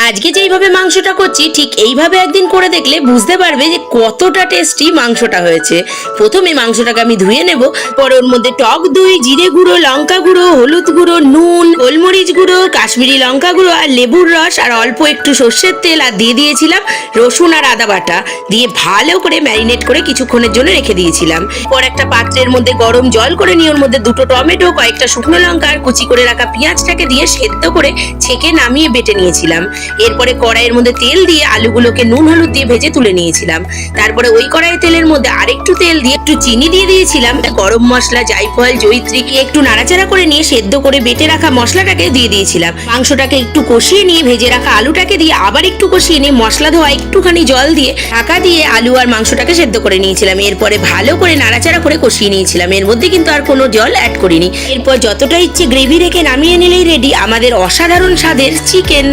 আজকে যেইভাবে মাংসটা করছি ঠিক এইভাবে একদিন করে দেখলে বুঝতে পারবে যে কতটা টেস্টি মাংসটা হয়েছে। প্রথমে মাংসটাকে আমি ধুয়ে নেব, পরে ওর মধ্যে টক দই, জিরে গুঁড়ো, লঙ্কা গুঁড়ো, হলুদ গুঁড়ো, নুন, গোলমরিচ গুঁড়ো, কাশ্মীরি লঙ্কা গুঁড়ো আর লেবুর রস আর অল্প একটু সর্ষের তেল আর দিয়ে দিয়েছিলাম রসুন আর আদা বাটা, দিয়ে ভালো করে ম্যারিনেট করে কিছুক্ষণের জন্য রেখে দিয়েছিলাম। পর একটা পাত্রের মধ্যে গরম জল করে নিয়ে ওর মধ্যে দুটো টমেটো, কয়েকটা শুকনো লঙ্কা আর কুচি করে রাখা পেঁয়াজটাকে দিয়ে সেদ্ধ করে ছেঁকে নামিয়ে বেটে নিয়েছিলাম। এরপরে কড়াইয়ের মধ্যে তেল দিয়ে আলুগুলোকে নুন হলুদ দিয়ে ভেজে তুলে নিয়েছিলাম। তারপরে ওই কড়াই তেলের মধ্যে আরেকটু তেল দিয়ে একটু চিনি দিয়ে দিয়েছিলাম, গরম মশলা, জায়ফল, জয়িত্রী একটু নাড়াচাড়া করে নিয়ে সেদ্ধ করে বেটে রাখা মশলাটাকে দিয়ে দিয়েছিলাম। মাংসটাকে একটু কষিয়ে নিয়ে ভেজে রাখা আলুটাকে দিয়ে আবার একটু কষিয়ে নিয়ে মশলা ধোয়া একটুখানি জল দিয়ে ঢাকা দিয়ে আলু আর মাংসটাকে সেদ্ধ করে নিয়েছিলাম। এরপরে ভালো করে নাড়াচাড়া করে কষিয়ে নিয়েছিলাম, এর মধ্যে কিন্তু আর কোনো জল অ্যাড করিনি। এরপর যতটা ইচ্ছে গ্রেভি রেখে নামিয়ে নিলেই রেডি আমাদের অসাধারণ স্বাদের চিকেন।